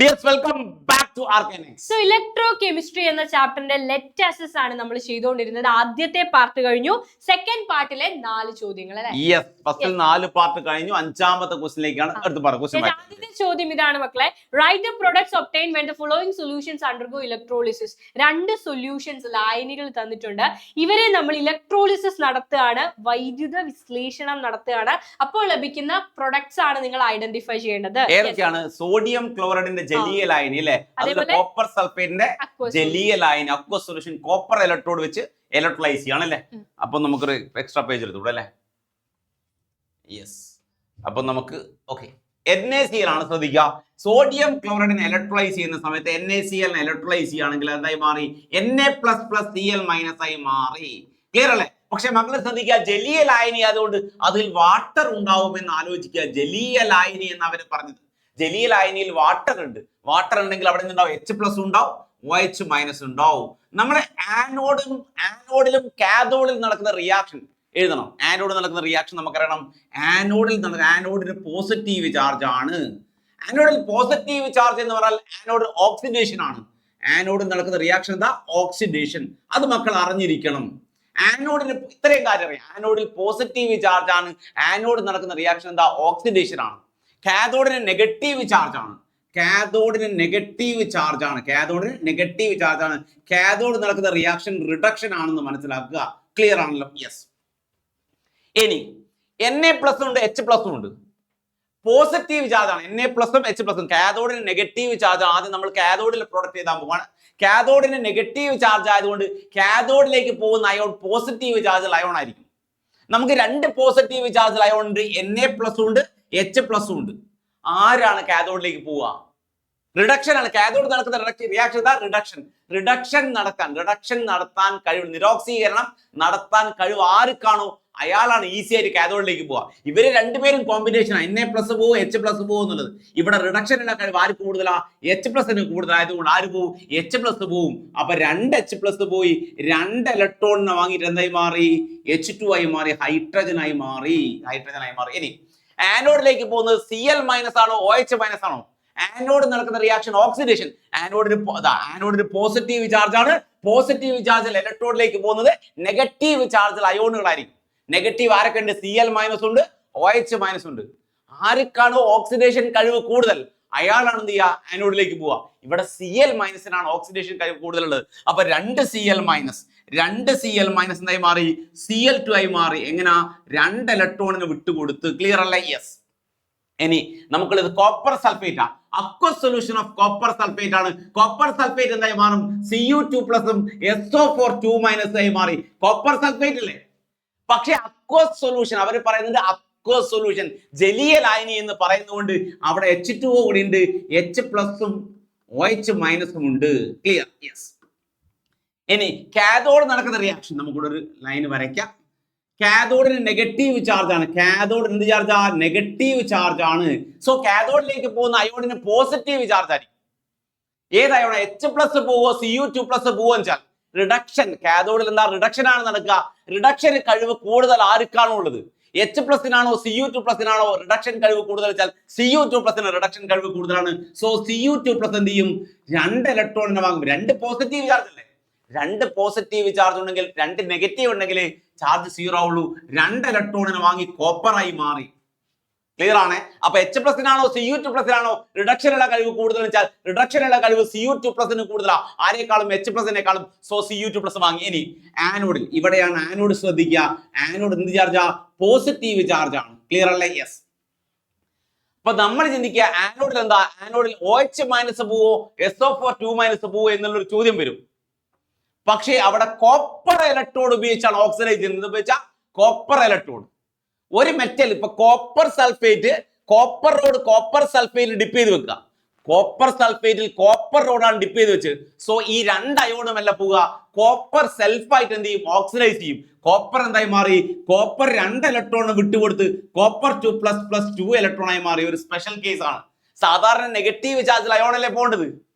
Dears, welcome back to Arcanix. So electrochemistry എന്ന ചാപ്റ്ററിന്റെ let assess ആണ് നമ്മൾ ചെയ്തുകൊണ്ടിരുന്നത്. ആദ്യത്തെ പാർട്ട് കഴിഞ്ഞു, സെക്കൻഡ് പാർട്ടിലെ 4 ചോദ്യങ്ങൾ അല്ലേ? യെസ്, ഫസ്റ്റിൽ 4 പാർട്ട് കഴിഞ്ഞു. അഞ്ചാമത്തെ ക്വസ്റ്റ്യനിലേക്കാണ് അടുത്ത ക്വസ്റ്റ്യൻ. ആദ്യത്തെ ചോദ്യം ഇതാണ് മക്കളെ. Write the products obtained when the following solutions undergo electrolysis. 2 solutions ലായനികൾ തന്നിട്ടുണ്ട്. ഇവരെ നമ്മൾ ഇലക്ട്രോളിസിസ് നടത്തുകയാണ്, വൈദ്യുത വിശ്ലേഷണം നടത്തുകയാണ്. അപ്പോൾ ലഭിക്കുന്ന പ്രൊഡക്ട്സ് ആണ് നിങ്ങൾ ഐഡന്റിഫൈ ചെയ്യേണ്ടത്. ഏതൊക്കെയാണ്? സോഡിയം ക്ലോറൈഡിന്റെ ജലീയ ലായനി അല്ലേ, അതുപോലെ കോപ്പർ സൾഫേറ്റിന്റെ ജലീയ ലായനി അക്വസ് സൊല്യൂഷൻ കോപ്പർ ഇലക്ട്രോഡ് വെച്ച് ഇലക്ട്രോലൈസ് ചെയ്യണല്ലേ. അപ്പൊ നമുക്കൊരു എക്സ്ട്രാ പേജ് എടുത്തു അല്ലേ. യെസ്, അപ്പൊ നമുക്ക് ഓക്കെ NaCl ആണ്. ശ്രദ്ധിക്കുക, സോഡിയം ക്ലോറൈഡിനെ ഇലക്ട്രോലൈസ് ചെയ്യുന്ന സമയത്ത് NaCl ഇലക്ട്രോലൈസ് ചെയ്യുകയാണെങ്കിൽ എന്തായി മാറി? Na++Cl- ആയി മാറി. ക്ലിയർ അല്ലേ? പക്ഷെ മക്കളെ ശ്രദ്ധിക്കുക, ജലീയ ലായനി ആയതുകൊണ്ട് അതിൽ വാട്ടർ ഉണ്ടാവുമെന്ന് ആലോചിക്കുക. ജലീയ ലായനി എന്ന് അവർ പറഞ്ഞത്, ജലീയ ലായനിയിൽ വാട്ടർ ഉണ്ട്. വാട്ടർ ഉണ്ടെങ്കിൽ അവിടെ നിന്നുണ്ടാവും H+ ഉണ്ടാവും, OH- ഉണ്ടാവും. നമ്മുടെ ആനോഡിലും കാഥോഡിലും നടക്കുന്ന റിയാക്ഷൻ എഴുതണം. ആനോഡ് നടക്കുന്ന റിയാക്ഷൻ നമുക്കറിയണം. ആനോഡിന് പോസിറ്റീവ് ചാർജ് ആണ്. ആനോഡിൽ പോസിറ്റീവ് ചാർജ് എന്ന് പറഞ്ഞാൽ ആനോഡ് ഓക്സിഡേഷൻ ആണ്. ആനോഡിൽ നടക്കുന്ന റിയാക്ഷൻ എന്താ? ഓക്സിഡേഷൻ. അത് മക്കൾ അറിഞ്ഞിരിക്കണം. ആനോഡിന് ഇത്രയും കാര്യം അറിയാം. ആനോഡിൽ പോസിറ്റീവ് ചാർജ് ആണ്. ആനോഡ് നടക്കുന്ന റിയാക്ഷൻ എന്താ? ഓക്സിഡേഷൻ ആണ്. കാഥോഡിന് നെഗറ്റീവ് ചാർജ് ആണ്. കാഥോഡിന് നെഗറ്റീവ് ചാർജ് ആണ്. കാഥോഡ് നടക്കുന്ന റിയാക്ഷൻ റിഡക്ഷൻ ആണെന്ന് മനസ്സിലാക്കുക. ക്ലിയർ ആണല്ലോ? യെസ്. ഇനി Na+ ഉണ്ട്, H+ ഉണ്ട്. പോസിറ്റീവ് ചാർജ് ആണ്. Na+H+. കാഥോഡിന് നെഗറ്റീവ് ചാർജ് ആണ്. ആദ്യം നമ്മൾ കാഥോഡിൽ പ്രൊഡക്റ്റ് ചെയ്താൽ പോവാണ്. കാഥോഡിന് നെഗറ്റീവ് ചാർജ് ആയതുകൊണ്ട് കാഥോഡിലേക്ക് പോകുന്ന അയോൺ പോസിറ്റീവ് ചാർജ് അയോൺ ആയിരിക്കും. നമുക്ക് 2 പോസിറ്റീവ് ചാർജ് അയോൺ ഉണ്ട്, Na+ ഉണ്ട്, H+ ഉണ്ട്. ആരാണ് കാഥോഡിലേക്ക് പോവുക? റിഡക്ഷൻ ആണ്. കാഥോഡ് നടക്കുന്ന റിയാക്ഷൻ എന്താ? റിഡക്ഷൻ നടത്താൻ കഴിവ്, നിരോക്സീകരണം നടത്താൻ കഴിവ് ആർക്കാണോ അയാളാണ് ഈസി ആയിട്ട് കാഥോഡിലേക്ക് പോവുക. ഇവര് രണ്ടുപേരും കോമ്പിനേഷൻ ആണ്. Na+ പോവും, H+ പോവും എന്നുള്ളത്. ഇവിടെ റിഡക്ഷനുള്ള കഴിവ് ആർക്ക് കൂടുതലാ? H+ന് കൂടുതലായതുകൊണ്ട് ആര് പോവും? H+ പോവും. അപ്പൊ 2 H+ പോയി 2 ഇലക്ട്രോണിനെ വാങ്ങിയിട്ട് എന്തായി മാറി? H2 ആയി മാറി, ഹൈഡ്രജനായി മാറി. ഇനി ആനോഡിലേക്ക് പോകുന്നത് Cl- ആണോ OH- ആണോ? ആനോഡ് നടക്കുന്ന റിയാക്ഷൻ ഓക്സിഡേഷൻ. ആനോഡിന് പോസിറ്റീവ് ചാർജ് ആണ്. പോസിറ്റീവ് ചാർജിൽ ഇലക്ട്രോഡിലേക്ക് പോകുന്നത് നെഗറ്റീവ് ചാർജിൽ അയോണുകളായിരിക്കും. നെഗറ്റീവ് ആരൊക്കെ ഉണ്ട്? Cl- ഉണ്ട്, OH- ഉണ്ട്. ആർക്കാണോ ഓക്സിഡേഷൻ കഴിവ് കൂടുതൽ അയാളാണ് എന്ത് ചെയ്യുക? ആനോഡിലേക്ക് പോവുക. ഇവിടെ Cl- ഓക്സിഡേഷൻ കഴിവ് കൂടുതലുള്ളത്. അപ്പൊ 2 Cl- എന്തായി മാറി? Cl2 ആയി മാറി. എങ്ങനാ? 2 ഇലക്ട്രോണിന് വിട്ടുകൊടുത്ത്. ക്ലിയർ അല്ലേ? യെസ്. ഇനി നമുക്കുള്ളത് കോപ്പർ സൾഫേറ്റ് ആണ്. Aqueous solution of copper sulphate ആണ്. കോപ്പർ സൾഫേറ്റ് എന്തായി മാറും? Cu2+ഉം SO4 ആയി മാറി. കോപ്പർ സൾഫേറ്റ് അല്ലേ? പക്ഷെ അക്വസ് സൊല്യൂഷൻ അവർ പറയുന്നത് അക്വസ് സൊല്യൂഷൻ ജലീയ ലായനി എന്ന് പറയുന്നതുകൊണ്ട് അവിടെ H2O കൂടി ഉണ്ട്, H+ഉം OH- ഉണ്ട്. ക്ലിയർ? യെസ്. ഇനി കാഥോഡ് നടക്കുന്ന റിയാക്ഷൻ നമുക്കിവിടെ ഒരു ലൈൻ വരയ്ക്കാം. കാഥോഡിന് നെഗറ്റീവ് ചാർജ് ആണ്. കാഥോഡ് എന്ത് ചാർജാ? നെഗറ്റീവ് ചാർജ് ആണ്. സോ കാഥോഡിലേക്ക് പോകുന്ന അയോണിന് പോസിറ്റീവ് ചാർജ് ആയിരിക്കും. ഏത് അയോണ? H+ പോവോ Cu2+ പോവോ വെച്ചാൽ റിഡക്ഷൻ. കാഥോഡിൽ എന്താ? റിഡക്ഷൻ ആണ് നടക്കുക. റിഡക്ഷന് കഴിവ് കൂടുതൽ ആർക്കാണോ ഉള്ളത്? H+നാണോ Cu2+നാണോ റിഡക്ഷൻ കഴിവ് കൂടുതൽ വെച്ചാൽ Cu2+ന് റിഡക്ഷൻ കഴിവ് കൂടുതലാണ്. സോ Cu2+ എന്ത് ചെയ്യും? 2 ഇലക്ട്രോണിനെ വാങ്ങും. 2 പോസിറ്റീവ് ചാർജ് അല്ലേ? 2 പോസിറ്റീവ് ചാർജ് ഉണ്ടെങ്കിൽ 2 നെഗറ്റീവ് ഉണ്ടെങ്കിൽ ചാർജ് 0 ആവുള്ളൂ. 2 ഇലക്ട്രോണിനെ വാങ്ങി കോപ്പറായി മാറി. ക്ലിയർ ആണ്? അപ്പൊ H+നാണോ Cu2+നാണോ റിഡക്ഷനുള്ള കഴിവ് കൂടുതൽ വെച്ചാൽ റിഡക്ഷനുള്ള കഴിവ് Cu2+ന് കൂടുതലാ ആരെക്കാളും, H+നേക്കാളും. സോ Cu2+ വാങ്ങി. ഇനി ആനോഡിൽ, ഇവിടെയാണ് ആനോഡ്. ശ്രദ്ധിക്കുക, ആനോഡ് എന്ത് ചാർജാ? പോസിറ്റീവ് ചാർജ് ആണ്. ക്ലിയർ അല്ലേ? യെസ്. അപ്പൊ നമ്മൾ ചിന്തിക്കുക ആനോഡിൽ എന്താ? ആനോഡിൽ OH- പോവോ SO4 പോവോ എന്നുള്ളൊരു ചോദ്യം വരും. പക്ഷേ അവിടെ കോപ്പർ ഇലക്ട്രോഡ് ഉപയോഗിച്ചാണ് ഓക്സിഡൈസ് ചെയ്യുന്നത്. ഉപയോഗിച്ചാൽ കോപ്പർ ഇലക്ട്രോഡ്. ഒരു മെറ്റൽ ഇപ്പൊ copper sulphate, copper sulphate dip ചെയ്ത് വെക്കുക. കോപ്പർ സൾഫേറ്റിൽ കോപ്പർ റോഡാണ് ഡിപ്പ് ചെയ്ത് വെച്ച്. സോ ഈ 2 അയോണും അല്ല പോവുക, കോപ്പർ സെൽഫായിട്ട് എന്ത് ചെയ്യും? ഓക്സിഡൈസ് ചെയ്യും. കോപ്പർ എന്തായി മാറി? കോപ്പർ 2 ഇലക്ട്രോൺ വിട്ടുകൊടുത്ത് കോപ്പർ 2++2 ഇലക്ട്രോൺ ആയി മാറി. ഒരു സ്പെഷ്യൽ കേസ് ആണ്. സാധാരണ നെഗറ്റീവ് ചാർജിൽ അയോണല്ലേ പോകേണ്ടത്.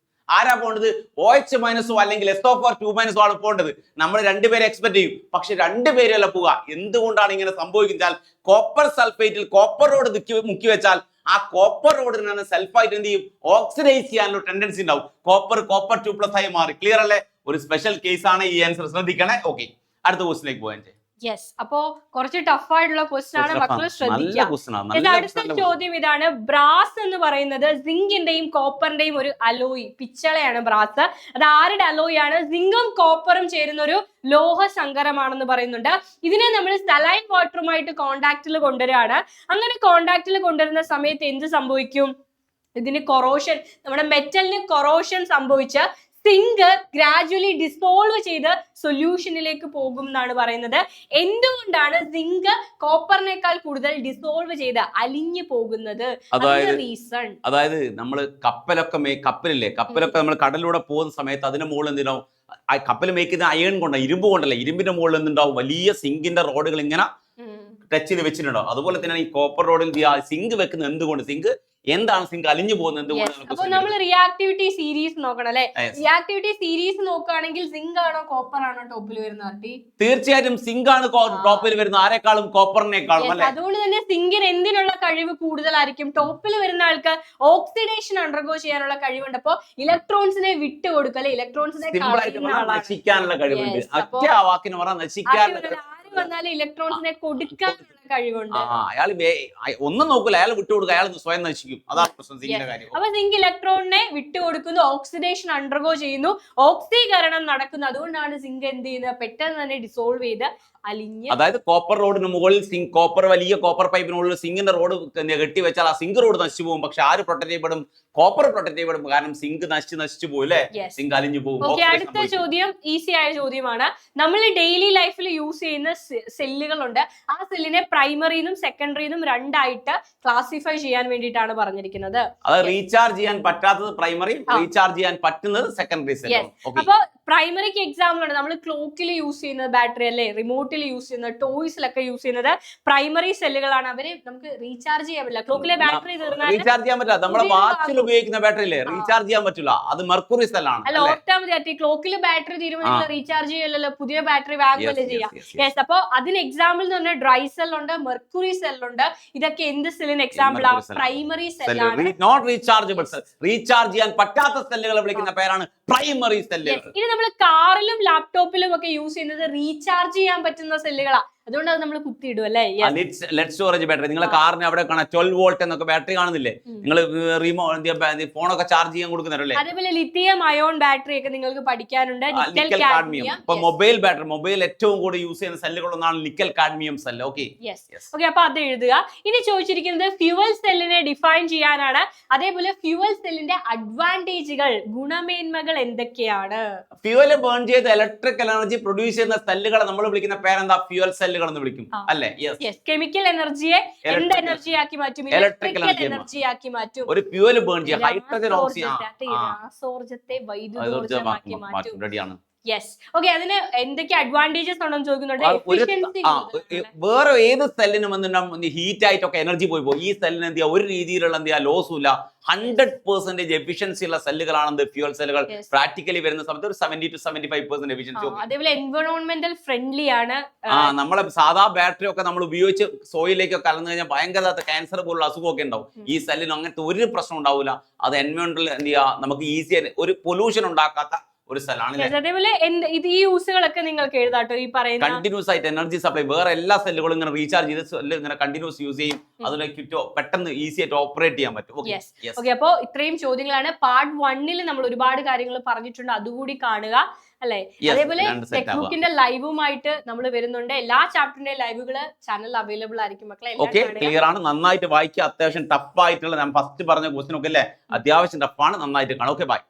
ആരാ പോകേണ്ടത്? OH- അല്ലെങ്കിൽ SO4 ആണ് പോകേണ്ടത്. നമ്മൾ 2 പേരെ എക്സ്പെക്ട് ചെയ്യും. പക്ഷെ 2 പേരല്ല പോവുക. എന്തുകൊണ്ടാണ് ഇങ്ങനെ സംഭവിച്ചാൽ കോപ്പർ സൾഫേറ്റിൽ കോപ്പർ റോഡ് മുക്കി വെച്ചാൽ ആ കോപ്പർ റോഡിനാണ് സെൽഫായിട്ട് എന്ത് ചെയ്യും, ഓക്സിഡൈസ് ചെയ്യാനുള്ള ടെൻഡൻസി ഉണ്ടാവും. കോപ്പർ 2+ ആയി മാറി. ക്ലിയർ അല്ലേ? ഒരു സ്പെഷ്യൽ കേസ് ആണ് ഈ ആൻസർ, ശ്രദ്ധിക്കണേ. ഓക്കെ, അടുത്ത ക്വസ്റ്റിലേക്ക് പോകാൻ. യെസ്, അപ്പോ കുറച്ച് ടഫ് ആയിട്ടുള്ള ക്വസ്റ്റൻ ആണ്, മക്കൾ ശ്രദ്ധിക്കുക. അടുത്ത ചോദ്യം ഇതാണ്. ബ്രാസ് എന്ന് പറയുന്നത് സിങ്കിന്റെയും കോപ്പറിന്റെയും ഒരു അലോയി, പിച്ചളയാണ് ബ്രാസ്. അത് ആരുടെ അലോയി ആണ്? സിങ്കും കോപ്പറും ചേരുന്ന ഒരു ലോഹ സങ്കരമാണെന്ന് പറയുന്നുണ്ട്. ഇതിനെ നമ്മൾ സലൈൻ വാട്ടറുമായിട്ട് കോണ്ടാക്റ്റിൽ കൊണ്ടുവരികയാണ്. അങ്ങനെ കോണ്ടാക്റ്റിൽ കൊണ്ടുവരുന്ന സമയത്ത് എന്ത് സംഭവിക്കും? ഇതിന് കൊറോഷൻ, നമ്മുടെ മെറ്റലിന് കൊറോഷൻ സംഭവിച്ച് സിങ്ക് ഗ്രാജുവലി ഡിസോൾവ് ചെയ്ത് സൊല്യൂഷനിലേക്ക് പോകും എന്നാണ് പറയുന്നത്. എന്തുകൊണ്ടാണ് സിങ്ക് കോപ്പറിനേക്കാൾ കൂടുതൽ ഡിസോൾവ് ചെയ്ത് അലിഞ്ഞു പോകുന്നത്? റീസൺ, അതായത് നമ്മൾ കപ്പലൊക്കെ നമ്മൾ കടലിലൂടെ പോകുന്ന സമയത്ത് അതിന്റെ മുകളിൽ എന്തിനാവും, കപ്പൽ മേക്ക് ചെയ്യുന്ന അയൺ കൊണ്ടാണ്, ഇരുമ്പ് കൊണ്ടല്ല, ഇരുമ്പിന്റെ മുകളിൽ എന്തുണ്ടാവും, വലിയ സിങ്കിന്റെ റോഡുകൾ ഇങ്ങനെ ടച്ച് ചെയ്ത് വെച്ചിട്ടുണ്ടാവും. അതുപോലെ തന്നെയാണ് ഈ കോപ്പർ റോഡിൽ സിങ്ക് വെക്കുന്നത്. എന്തുകൊണ്ട് സിങ്ക്, എന്താണ് സിങ്ക് അലിഞ്ഞു പോകുന്നത്? അപ്പൊ നമ്മൾ റിയാക്ടിവിറ്റി സീരീസ് നോക്കണം അല്ലെ? റിയാക്ടിവിറ്റി സീരീസ് നോക്കുകയാണെങ്കിൽ സിങ്ക് ആണോ കോപ്പർ ആണോ ടോപ്പിൽ വരുന്നത്? തീർച്ചയായും സിങ്ക് ആണ് ടോപ്പിൽ വരുന്നത്, ആരെക്കാളും കോപ്പറിനേക്കാളും അല്ലെ? അതുകൊണ്ട് തന്നെ സിങ്കിന് എന്തിനുള്ള കഴിവ് കൂടുതലായിരിക്കും? ടോപ്പിൽ വരുന്ന ആൾക്ക് ഓക്സിഡേഷൻ അണ്ടർഗോ ചെയ്യാനുള്ള കഴിവുണ്ട്. അപ്പൊ ഇലക്ട്രോൺസിനെ വിട്ടുകൊടുക്കല്, ഇലക്ട്രോൺസിനെ നശിക്കാനുള്ള കഴിവുണ്ട്. ഒറ്റ വാക്കിന് പറഞ്ഞാൽ നശിക്കാൻ വന്നാലും ഇലക്ട്രോൺസിനെ കൊടുക്കാനുള്ള കഴിവുണ്ട്. അയാൾ ഒന്നും നോക്കില്ല, അയാൾ വിട്ടുകൊടുക്കുക, അയാൾ സ്വയം നശിക്കും. അതാണ് പ്രശ്നം സിങ്കിന്റെ കാര്യം. അപ്പൊ സിങ്ക് ഇലക്ട്രോണിനെ വിട്ടുകൊടുക്കുന്നു, ഓക്സിഡേഷൻ അണ്ടർഗോ ചെയ്യുന്നു, ഓക്സീകരണം നടക്കുന്നു. അതുകൊണ്ടാണ് സിങ്ക് എന്ത് ചെയ്യുന്നത്? പെട്ടെന്ന് തന്നെ ഡിസോൾവ് ചെയ്ത് അലിഞ്ഞ്, അതായത് കോപ്പർ റോഡിന് മുകളിൽ കോപ്പർ വലിയ കോപ്പർ പൈപ്പിനുള്ളിൽ സിങ്കിന്റെ റോഡ് കെട്ടി വെച്ചാൽ ആ സിങ്ക് റോഡ് നശിച്ചു പോകും. പക്ഷെ ആര് പ്രൊട്ടക്ട് ചെയ്യപ്പെടും? കോപ്പർ പ്രൊട്ടക്ട് ചെയ്യപ്പെടും. കാരണം സിങ്ക് നശിച്ചു പോകും അല്ലെ? സിങ്ക് അലിഞ്ഞു പോകും. അടുത്ത ചോദ്യം ഈസി ആയ ചോദ്യമാണ്. നമ്മൾ ഡെയിലി ലൈഫിൽ യൂസ് ചെയ്യുന്ന സെല്ലുകളുണ്ട്. ആ സെല്ലിനെ പ്രൈമറിന്നും സെക്കൻഡറിന്നും രണ്ടായിട്ട് ക്ലാസിഫൈ ചെയ്യാൻ വേണ്ടിയിട്ടാണ് പറഞ്ഞിരിക്കുന്നത്. അത് റീചാർജ് ചെയ്യാൻ പറ്റാത്തത് പ്രൈമറി, റീചാർജ് ചെയ്യാൻ പറ്റുന്നത് സെക്കൻഡറി സെൽ. അപ്പൊ പ്രൈമറിക്ക് എക്സാമ്പിൾ ആണ് നമ്മൾ ക്ലോക്കിൽ യൂസ് ചെയ്യുന്നത് ബാറ്ററി അല്ലെ, റിമോട്ടിൽ യൂസ് ചെയ്യുന്നത്, ടോയ്സിലൊക്കെ യൂസ് ചെയ്യുന്നത് പ്രൈമറി സെല്ലുകളാണ്. അവര് നമുക്ക് റീചാർജ് ചെയ്യാൻ പറ്റില്ല. ക്ലോക്കിലെ ബാറ്ററി റീചാർജ് ചെയ്യാൻ പറ്റില്ല. നമ്മുടെ വാച്ചിൽ ഉപയോഗിക്കുന്ന ബാറ്ററി അല്ലേ, റീചാർജ് ചെയ്യാൻ പറ്റില്ല. അത് മെർക്കുറി സെല്ലാണ്. അല്ല, ഓർത്താ മതി. ക്ലോക്കിൽ ബാറ്ററി തീരുമാനിക്കുന്ന റീചാർജ് ചെയ്യല്ലോ, പുതിയ ബാറ്ററി വാങ്ങുമല്ലേ ചെയ്യാം. യെസ്, അപ്പൊ അതിന് എക്സാമ്പിൾ എന്ന് പറഞ്ഞാൽ ഡ്രൈ സെൽ ഉണ്ട്, മെർക്കുറി സെൽ ഉണ്ട്. ഇതൊക്കെ എന്ത് സെല്ലിന് എക്സാമ്പിൾ ആണ്? പ്രൈമറി സെല്ലാണ്. നോട്ട് റീചാർജബിൾ സെൽ, റീചാർജ് ചെയ്യാൻ പറ്റാത്ത സെല്ലുകളെ വിളിക്കുന്ന പേരാണ് പ്രൈമറി സെല്ലുകൾ. ഇത് നമ്മൾ കാറിലും ലാപ്ടോപ്പിലും ഒക്കെ യൂസ് ചെയ്യുന്നത് റീചാർജ് ചെയ്യാൻ പറ്റുന്ന സെല്ലുകളാണ്. അതുകൊണ്ട് അത് നമ്മൾ കുത്തിയിടും അല്ലേ? Lead storage battery. നിങ്ങളെ കാറിന് അവിടെ കാണാം 12 വോൾട്ട് എന്നൊക്കെ ബാറ്ററി കാണുന്നില്ലേ? നിങ്ങൾ ഫോണൊക്കെ ചാർജ് ചെയ്യാൻ കൊടുക്കുന്നുണ്ടല്ലേ? അതേപോലെ ലിത്തിയം അയോൺ ബാറ്ററി ഒക്കെ നിങ്ങൾക്ക് പഠിക്കാനുണ്ട്. Nickel cadmium. ഇപ്പൊ മൊബൈൽ ബാറ്ററി, മൊബൈൽ ഏറ്റവും കൂടുതൽ യൂസ് ചെയ്യുന്ന സെല്ലുകളൊന്നാണ് നിക്കൽ കാഡ്മിയം സെൽ. ഓക്കെ, അപ്പൊ അത് എഴുതുക. ഇനി ചോദിച്ചിരിക്കുന്നത് ഫ്യൂവൽ സെല്ലിനെ ഡിഫൈൻ ചെയ്യാനാണ്. അതേപോലെ ഫ്യൂവൽ സെല്ലിന്റെ അഡ്വാൻറ്റേജുകൾ, ഗുണമേന്മകൾ എന്തൊക്കെയാണ്? ഫ്യൂവൽ ബേൺ ചെയ്ത് ഇലക്ട്രിക് എനർജി പ്രൊഡ്യൂസ് ചെയ്യുന്ന സെല്ലുകളെ നമ്മൾ വിളിക്കുന്ന പേരെന്താ? ഫ്യൂവൽ സെല്ലുകൾ എന്ന് വിളിക്കും അല്ലേ? കെമിക്കൽ എനർജിയെ എന്ത് എനർജിയാക്കി മാറ്റും? ഇലക്ട്രിക്കൽ എനർജിയാക്കി മാറ്റും. ഒരു ഫ്യൂവൽ ബേൺ ചെയ്യും, ഹൈഡ്രജൻ ഓക്സിജൻ, രാസോർജ്ജത്തെ വൈദ്യുതോർജ്ജമാക്കി മാറ്റും. റെഡിയാണ്. Yes, okay. അതിന് എന്തൊക്കെ അഡ്വാൻറ്റേജസ് ഉണ്ടെന്ന് ചോദിക്കുന്നുണ്ട്. വേറെ ഏത് സെല്ലിനും ഹീറ്റ് ആയിട്ടൊക്കെ എനർജി പോയി ഈ സെല്ലിന് എന്ത് ചെയ്യാ, ഒരു രീതിയിലുള്ള എന്ത് ചെയ്യാ ലോസും ഇല്ല. 100% എഫിഷ്യൻസി ഉള്ള സെല്ലുകളാണ് ഫ്യൂവൽ സെല്ലുകൾ. പ്രാക്ടിക്കലി വരുന്ന സമയത്ത് ഒരു 70 to 75% എഫിഷ്യൻസി. അതേപോലെ എൻവയോൺമെന്റൽ ഫ്രണ്ട്ലി ആണ്. നമ്മളെ സാധാ ബാറ്ററി ഒക്കെ നമ്മൾ ഉപയോഗിച്ച് സോയിലേക്കൊക്കെ കലർന്നു കഴിഞ്ഞാൽ ഭയങ്കര ക്യാൻസർ പോലുള്ള അസുഖമൊക്കെ ഉണ്ടാവും. ഈ സെല്ലിന് അങ്ങനത്തെ ഒരു പ്രശ്നം ഉണ്ടാവില്ല. അത് എൻവയോൺമെന്റൽ എന്ത് ചെയ്യാ, നമുക്ക് ഈസി ഒരു പൊല്യൂഷൻ ഉണ്ടാക്കാത്ത ഒരു സെല്ലാണ്. അതേപോലെ ഈ യൂസുകളൊക്കെ നിങ്ങൾക്ക് എഴുതാട്ടോ. ഈ പറയുന്ന കണ്ടിന്യൂസ് ആയിട്ട് എനർജി സപ്ലൈ, വേറെ എല്ലാ സെല്ലുകളും ഇങ്ങനെ റീചാർജ് ചെയ്ത് ഇങ്ങനെ കണ്ടിന്യൂസ് യൂസ് ചെയ്യും. അതിലേക്ക് പെട്ടെന്ന് ഈസി ആയിട്ട് ഓപ്പറേറ്റ് ചെയ്യാൻ പറ്റും. ഓക്കെ, അപ്പൊ ഇത്രയും ചോദ്യങ്ങളാണ് പാർട്ട് 1 നമ്മൾ ഒരുപാട് കാര്യങ്ങൾ പറഞ്ഞിട്ടുണ്ട്. അതുകൂടി കാണുക അല്ലെ? അതേപോലെ ടെക് ബുക്കിന്റെ ലൈവുമായിട്ട് നമ്മൾ വരുന്നുണ്ട്. എല്ലാ ചാപ്റ്ററിന്റെ ലൈവുകള് ചാനൽ അവൈലബിൾ ആയിരിക്കും മക്കളെ. ക്ലിയർ ആണ്, നന്നായിട്ട് വായിക്കുക. അത്യാവശ്യം ടഫ് ആയിട്ടുള്ള ഞാൻ ഫസ്റ്റ് പറഞ്ഞ ക്വസ്റ്റ്യൻ ഒക്കെ അല്ലേ, അത്യാവശ്യം ടഫാണ്, നന്നായിട്ട് കാണാം. Okay, by.